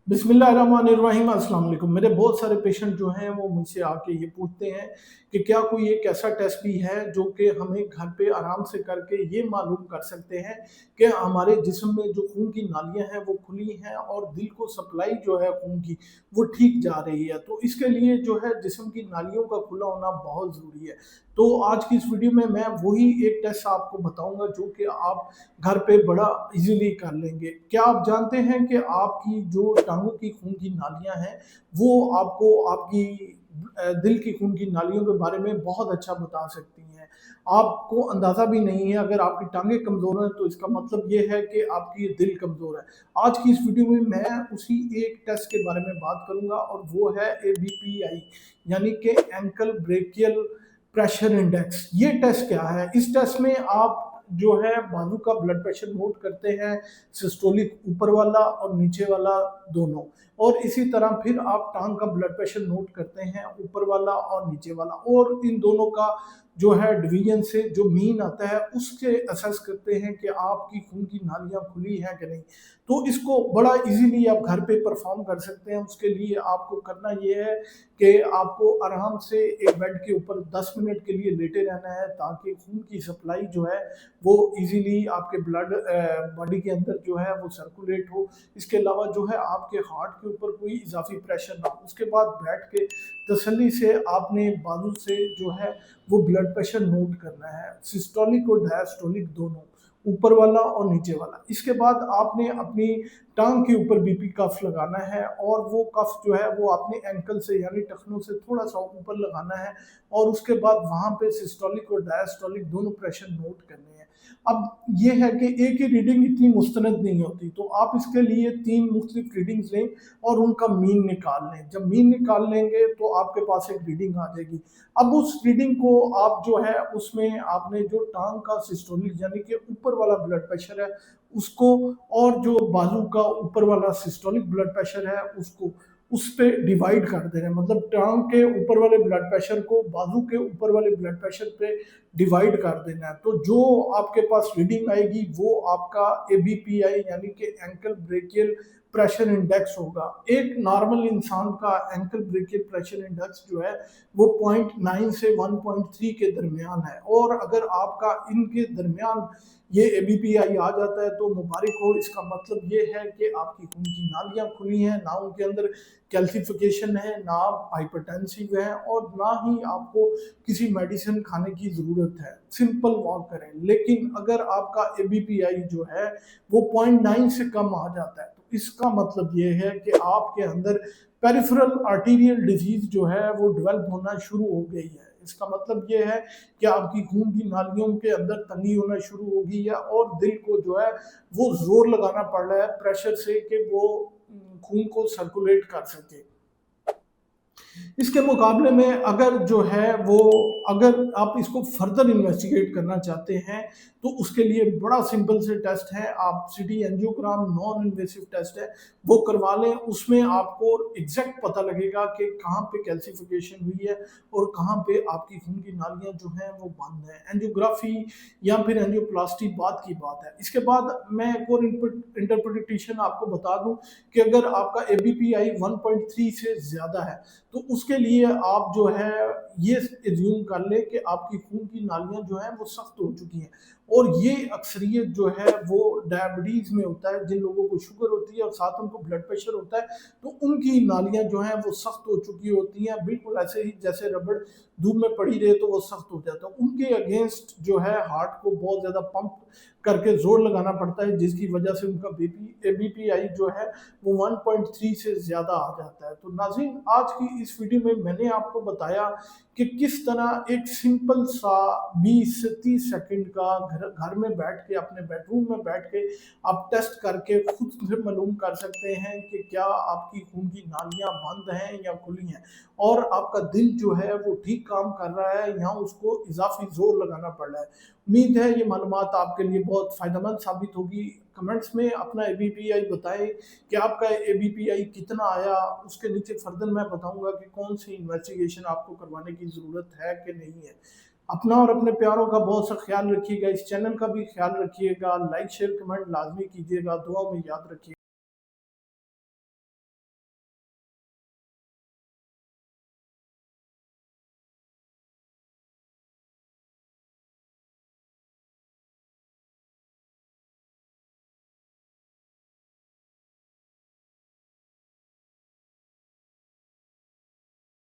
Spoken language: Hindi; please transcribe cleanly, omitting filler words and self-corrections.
बिस्मिल्लाहिर्रहमानिर्रहीम, अस्सलाम वालेकुम। मेरे बहुत सारे पेशेंट जो हैं वो मुझसे आके ये पूछते हैं कि क्या कोई एक ऐसा टेस्ट भी है जो कि हमें घर पे आराम से करके ये मालूम कर सकते हैं कि हमारे जिस्म में जो खून की नालियाँ हैं वो खुली हैं और दिल को सप्लाई जो है खून की वो ठीक जा रही है। तो इसके लिए जो है जिस्म की नालियों का खुला होना बहुत ज़रूरी है। तो आज की इस वीडियो में मैं वही एक टेस्ट आपको बताऊँगा जो कि आप घर पे बड़ा इजीली कर लेंगे। क्या आप जानते हैं कि आपकी जो टाँगों की खून की नालियाँ हैं, वो आपको आपकी दिल की खून की नालियों के बारे में बहुत अच्छा बता सकती हैं। आपको अंदाज़ा भी नहीं है, अगर आपकी टाँगें कमज़ोर हैं तो इसका मतलब ये है कि आपकी दिल कमज़ोर है। आज की इस वीडियो में मैं उसी एक टेस्ट के बारे में बात करूँगा और वो है एबीपीआई, यानी कि एंकल ब्रेकियल प्रेशर इंडेक्स। ये टेस्ट क्या है? इस टेस्ट में आप जो है बाजू का ब्लड प्रेशर नोट करते हैं, सिस्टोलिक ऊपर वाला और नीचे वाला दोनों, और इसी तरह फिर आप टांग का ब्लड प्रेशर नोट करते हैं, ऊपर वाला और नीचे वाला, और इन दोनों का जो है डिवीजन से जो मीन आता है उससे असेस करते हैं कि आपकी खून की नालियां खुली हैं कि नहीं। तो इसको बड़ा इजीली आप घर पे परफॉर्म कर सकते हैं। उसके लिए आपको करना ये है कि आपको आराम से एक बेड के ऊपर 10 मिनट के लिए लेटे रहना है, ताकि खून की सप्लाई जो है वो इजीली आपके ब्लड बॉडी के अंदर जो है वो सर्कुलेट हो। इसके अलावा जो है आपके हार्ट के ऊपर कोई इजाफी प्रेशर ना हो। उसके बाद बैठ के तसल्ली से आपने बाजू से जो है वो ब्लड प्रेशर नोट करना है, सिस्टोलिक और डायस्टोलिक दोनों, ऊपर वाला और नीचे वाला। इसके बाद आपने अपनी टांग के ऊपर बीपी कफ लगाना है, और वो कफ जो है वो आपने एंकल से यानी टखनों से थोड़ा सा ऊपर लगाना है, और उसके बाद वहां पे सिस्टोलिक और डायस्टोलिक दोनों प्रेशर नोट करने हैं। अब ये है कि एक ही रीडिंग इतनी मुस्तनद नहीं होती, तो आप इसके लिए 3 मुख्तलिफ रीडिंग्स लें और उनका मीन निकाल लें। जब मीन निकाल लेंगे तो आपके पास एक रीडिंग आ जाएगी। अब उस रीडिंग को आप जो है उसमें आपने जो टांग का सिस्टोलिक यानी कि ऊपर वाला ब्लड प्रेशर है उसको, और जो बाजू का ऊपर वाला सिस्टोलिक ब्लड प्रेशर है उसको, उस पे डिवाइड कर देना है। मतलब टांग के ऊपर वाले ब्लड प्रेशर को बाजू के ऊपर वाले ब्लड प्रेशर पे डिवाइड कर देना है। तो जो आपके पास रीडिंग आएगी वो आपका एबीपीआई यानी कि एंकल ब्रेकियल प्रेशर इंडेक्स होगा। एक नॉर्मल इंसान का एंकल ब्रेकियल प्रेशर इंडेक्स जो है वो 0.9 से 1.3 के दरमियान है, और अगर आपका इनके दरमियान ये एबीपीआई आ जाता है तो मुबारक हो। इसका मतलब ये है कि आपकी खून की नालियां खुली हैं, ना उनके अंदर कैल्सिफिकेशन है, ना आप हाइपरटेंसिव हैं, और ना ही आपको किसी मेडिसिन खाने की ज़रूरत है। सिंपल वॉक करें। लेकिन अगर आपका एबीपीआई जो है वो 0.9 से कम आ जाता है तो इसका मतलब ये है कि आपके अंदर पेरिफेरल आर्टीरियल डिजीज जो है वो डेवलप होना शुरू हो गई है। इसका मतलब ये है कि आपकी खून की नालियों के अंदर तंगी होना शुरू हो गई है, और दिल को जो है वो जोर लगाना पड़ रहा है प्रेशर से कि वो खून को सर्कुलेट कर सके। इसके मुकाबले में अगर जो है वो, अगर आप इसको फर्दर इन्वेस्टिगेट करना चाहते हैं तो उसके लिए बड़ा सिंपल से टेस्ट है। आप CT angiogram non invasive test है, वो करवा लें। उसमें आपको एग्जैक्ट पता लगेगा कि कहाँ पे कैल्सिफिकेशन हुई है और कहाँ पे आपकी खून की नालियाँ जो हैं वो बंद हैं। एंजियोग्राफी या फिर एंजियोप्लास्टी बात की बात है। इसके बाद मैं एक और इंटरप्रिटेशन आपको बता दूं कि अगर आपका एबीपीआई 1.3 से ज़्यादा है तो उसके लिए आप जो है ये एज्यूम कर ले कि आपकी खून की नालियां जो हैं वो सख्त हो चुकी हैं। और ये अक्सरियत जो है वो डायबिटीज़ में होता है। जिन लोगों को शुगर होती है और साथ उनको ब्लड प्रेशर होता है तो उनकी नालियां जो हैं वो सख्त हो चुकी होती हैं, बिल्कुल ऐसे ही जैसे रबड़ धूप में पड़ी रहे तो वो सख्त हो जाता है। उनके अगेंस्ट जो है हार्ट को बहुत ज़्यादा पंप करके जोर लगाना पड़ता है, जिसकी वजह से उनका बीपी एबीपीआई जो है वो 1.3 से ज़्यादा आ जाता है। तो नाज़रीन, आज की इस वीडियो में मैंने आपको बताया कि किस तरह एक सिंपल सा 20 से 30 सेकंड का घर में बैठ के, अपने बेडरूम में बैठ के आप टेस्ट करके खुद से मालूम कर सकते हैं कि क्या आपकी खून की नालियां बंद हैं या खुली हैं, और आपका दिल जो है वो ठीक काम कर रहा है या उसको इजाफी जोर लगाना पड़ रहा है। उम्मीद है ये मालूमात आपके लिए बहुत फ़ायदेमंद साबित होगी। कमेंट्स में अपना एबीपीआई बताएं कि आपका एबीपीआई कितना आया। उसके नीचे फर्दर मैं बताऊंगा कि कौन सी इन्वेस्टिगेशन आपको करवाने की ज़रूरत है कि नहीं है। अपना और अपने प्यारों का बहुत सा ख्याल रखिएगा। इस चैनल का भी ख्याल रखिएगा। लाइक शेयर कमेंट लाजमी कीजिएगा। दुआ में याद रखिएगा।